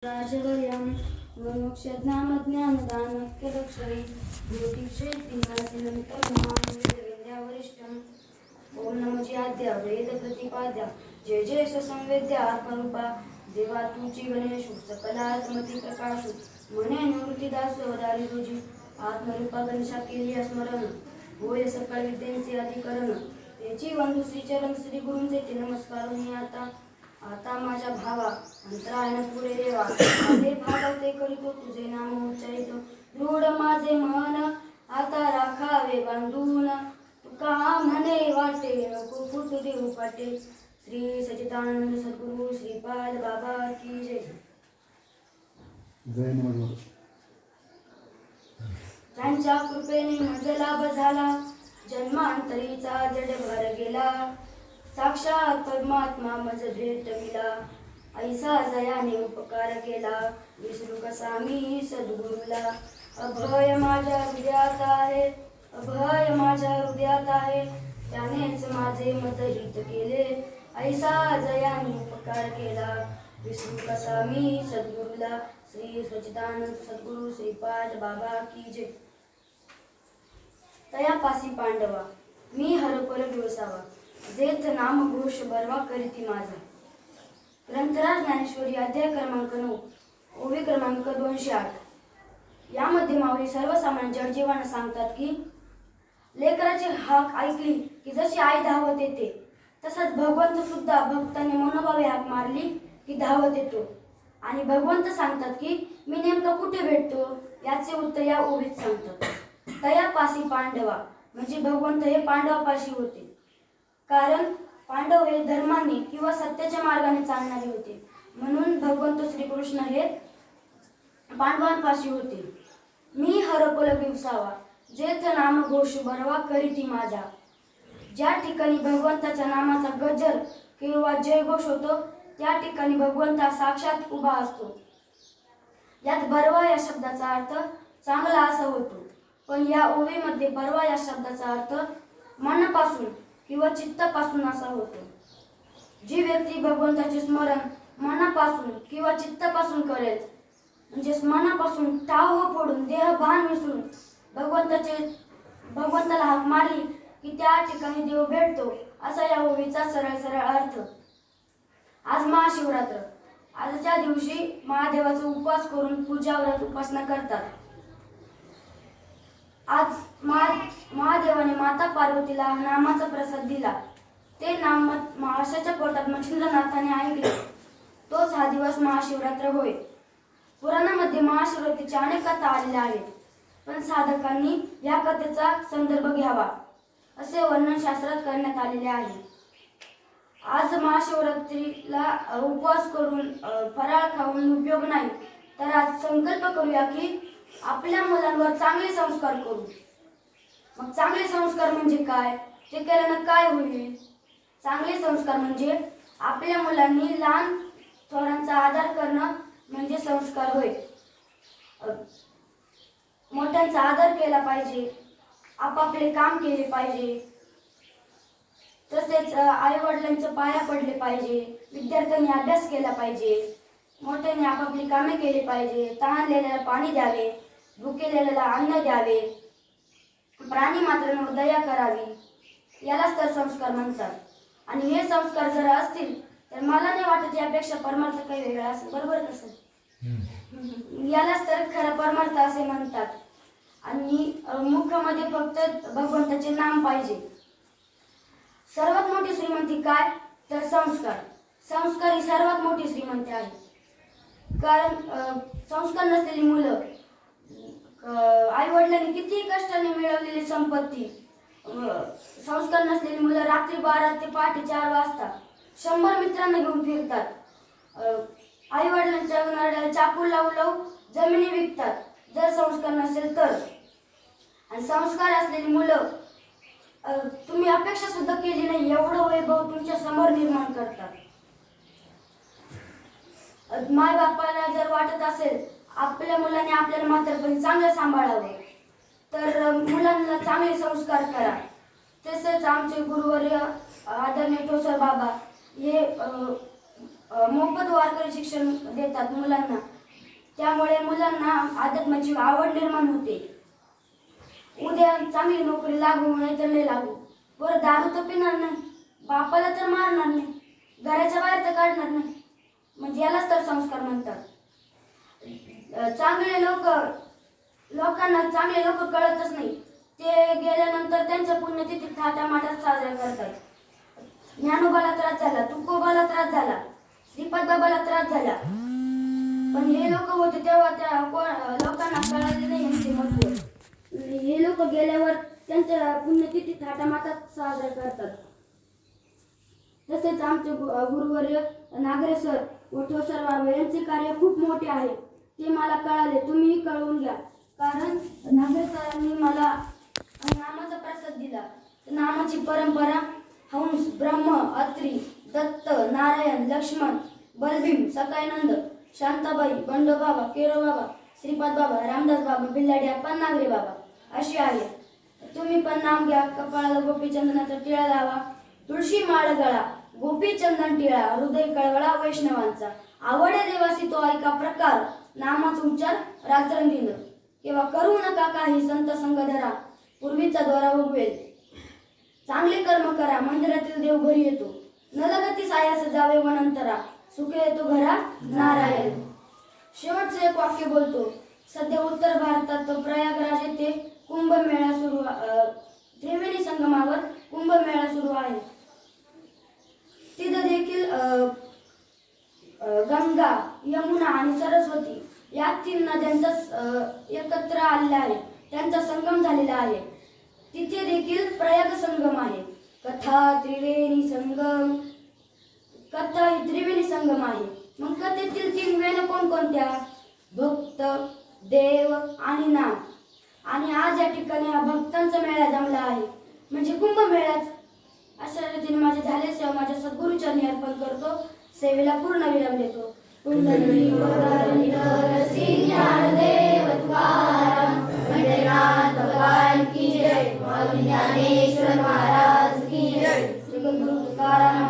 राजवयं मोक्षज्ञानज्ञानदानक्यलक्षणे ज्योतिषेत्तिहासिनमितर्मावेदविद्यावरिष्ठम् ओम नमोजी आद्या वेद प्रतिपाद्या जय जय ससंवेद्या आत्मरूपा देवा तुची गणेशु सकलात्मती प्रकाशु मने निवृत्तीदास दारी रोजी आत्मरूपा गणेशा केली स्मरण होय सकळ विद्यांचे अधिकरण त्याची वंदू श्रीचरण श्री गुरूंचे ते नमस्कार मी आता माझ्या भावा अंतरायण पुढे देवा माझे भागवते करीतो तुझे नाम उच्चारितो दृढ माझे मन आता राखावे बांधून तुका म्हणे वाटे नको फुटू देऊ पाटे श्री सच्चिदानंद सद्गुरु श्रीपाद बाबा की जय जय नमः. त्यांच्या कृपेने मज लाभ झाला जन्मांतरीचा जडभर गेला साक्षात परमात्मा मज भेटविला ऐसा जयाने उपकार केला विसरू कसा मी सद्गुरूला अभय माझ्या हृदयात आहे अभय माझ्या हृदयात आहे त्यानेच माझे मज हित केले ऐसा जयाने उपकार केला विसरू कसा मी सद्गुरूला श्री सच्चिदानंद सद्गुरु श्रीपाद बाबा की जय. तयापासी पांडवा मी हरपल दिवसावा जेथ नाम घोष बरवा करीती माझा. ग्रंथराज ज्ञानेश्वरी अध्याय क्रमांक 9 ओवी क्रमांक 208. यामध्ये माऊली सर्वसामान्य जडजीवांना सांगतात की लेकराची हाक ऐकली की जशी आई धावत येते तसंच भगवंत सुद्धा भक्तांनी मनोभावे हाक मारली की धावत येतो. आणि भगवंत सांगतात की मी नेमकं कुठे भेटतो याचे उत्तर या ओवीत सांगतात. तयापासी पांडवा म्हणजे भगवंत हे पांडवापाशी होते कारण पांडव हे धर्माने किंवा सत्याच्या मार्गाने चालणारे होते म्हणून भगवंत श्रीकृष्ण हे पांडवांपाशी होते. मी हरपल दिवसावा जेथ नाम घोष बरवा करीती माझा. ज्या ठिकाणी भगवंताच्या नामाचा गजर किंवा जयघोष होतो त्या ठिकाणी भगवंता साक्षात उभा असतो. यात बरवा या शब्दाचा अर्थ चांगला असा होतो पण या ओवीमध्ये बरवा या शब्दाचा अर्थ मनापासून किंवा चित्तापासून असा होतो. जी व्यक्ती भगवंताचे स्मरण मनापासून किंवा चित्तापासून करेल म्हणजे मनापासून टाव फोडून देह भान विसरून भगवंताला हाक मारली की त्या ठिकाणी देव भेटतो असा या ओवीचा सरळ सरळ अर्थ. आज महाशिवरात्र आजच्या दिवशी महादेवाचा उपवास करून पूजा व्रत उपासना करतात. आज महादेवाने माता पार्वतीला नामाचा प्रसाद दिला. ते नाम माशाच्या पोटात मच्छिंद्रनाथाने ऐकले. तोच हा दिवस महाशिवरात्र होय. पुराणामध्ये महाशिवरात्रीच्या अनेक कथा आलेल्या आहेत पण साधकांनी या कथेचा संदर्भ घ्यावा असे वर्णन शास्त्रात करण्यात आलेले आहे. आज महाशिवरात्रीला उपवास करून फराळ खाऊन उपयोग नाही तर आज संकल्प करूया की आपल्या मुलांवर चांगले संस्कार करू. मग चांगले संस्कार म्हणजे काय ते केल्यानं काय होईल. चांगले संस्कार म्हणजे आपल्या मुलांनी लहान थोरांचा आदर करणं म्हणजे संस्कार होय. मोठ्यांचा आदर केला पाहिजे आपापले काम केले पाहिजे तसेच आई वडिलांच्या पाया पडले पाहिजे विद्यार्थ्यांनी अभ्यास केला पाहिजे मोठ्यांनी आपापली कामे केली पाहिजे तहानलेल्याला पाणी द्यावे भुकेलेल्याला अन्न द्यावे प्राणी मात्रांवर दया करावी यालाच तर संस्कार म्हणतात. आणि हे संस्कार जर असतील तर मला नाही वाटत यापेक्षा परमार्थ काही वेगळा असेल. बरोबर कसं यालाच तर खरं परमार्थ असे म्हणतात. आणि मुखामध्ये फक्त भगवंताचे नाम पाहिजे. सर्वात मोठी श्रीमंती काय तर संस्कार ही सर्वात मोठी श्रीमंती आहे. कारण संस्कार नसलेली मुलं आई वडिलांनी कितीही कष्टाने मिळवलेली संपत्ती संस्कार नसलेली मुलं रात्री 12 ते पहाटे 4 वाजता 100 मित्रांना घेऊन फिरतात. आई वडिलांच्या नरड्याला चाकू लावू जमिनी विकतात जर संस्कार नसेल तर. आणि संस्कार असलेली मुलं तुम्ही अपेक्षा सुद्धा केली नाही एवढं वैभव तुमच्या समोर निर्माण करतात. माय बापाला जर वाटत असेल आपल्या मुलांनी आपल्याला म्हातारपणी चांगलं सांभाळावं तर मुलांना चांगले संस्कार करा. तसेच आमचे गुरुवर्य आदरणीय ठोसर बाबा हे मोफत वारकरी शिक्षण देतात मुलांना. त्यामुळे मुलांना अध्यात्माची आवड निर्माण होते. उद्या चांगली नोकरी लागू नाही तर नाही लागू, परत दारू तर पिणार नाही, बापाला तर मारणार नाही, घराच्या बाहेर तर काढणार नाही. म्हणजे यालाच तर संस्कार म्हणतात. लोकांना चांगले लोक कळतच नाही. ते गेल्यानंतर त्यांच्या पुण्यतिथी थाटामाटात साजऱ्या करतात. ज्ञानोबाला त्रास झाला, तुकोबाला त्रास झाला, श्रीपाद बाबाला त्रास झाला, पण हे लोक होते तेव्हा त्या लोकांना कळाले नाही यांचे महत्व. हे लोक गेल्यावर त्यांच्या पुण्यतिथी थाटामाटात साजऱ्या करतात. तसेच आमचे गुरुवर्य नागरे सर व ठोसर बाबा यांचे कार्य खूप मोठे आहे. ते मला कळाले, तुम्हीही कळवून घ्या. कारण नागरे सरांनी मला नामाचा प्रसाद दिला. नामाची परंपरा हंस, ब्रह्म, अत्री, दत्त, नारायण, लक्ष्मण, बलभीम, सकायनंद, शांताबाई, बंडोबाबा, केरोबाबा, श्रीपाद बाबा, रामदास बाबा, बिल्लाडी नागरे बाबा अशी आहे. तुम्ही पण नाम घ्या. कपाळाला गोपीचंदनाचा टिळा लावा, तुळशी माळ गळा, गोपीचंदन टिळा, हृदय कळवळा वैष्णवांचा. आवडे देवासी तो ऐका प्रकार, नामाचा उच्चार रात्रंदिन. किंवा करू नका काही संत संग धरा, पूर्वीचा दोरा उगवेल. चांगले कर्म करा, मंदिरातील देव घरी येतो. न लगती सायास जावे वनंतरा, सुख येतो घरा नारायण. शेवटचे एक वाक्य बोलतो. सध्या उत्तर भारतात प्रयागराज येथे कुंभमेळा सुरू, त्रिवेणी संगमावर कुंभमेळा सुरू आहे. तिथं देखील गंगा, यमुना आणि सरस्वती या 3 नद्यांचा एकत्र आलेला आहे, त्यांचा संगम झालेला आहे. तिथे देखील प्रयाग संगम आहे. कथा ही त्रिवेणी संगम आहे. मग कथेतील 3 वेण कोणकोणत्या? भक्त, देव आणि नाम. आणि आज या ठिकाणी हा भक्तांचा मेळा जमला आहे, म्हणजे कुंभमेळाच. अशा रीतीने माझे झाले सेवा माझ्या सद्गुरूचरणी अर्पण करतो. सेवेला पूर्ण विराम देतो. पुंडलिक वरद ज्ञानदेव तुकाराम, पंढरीनाथ भगवान की जय, ज्ञानेश्वर महाराज की जय. श्री गुरु तुकाराम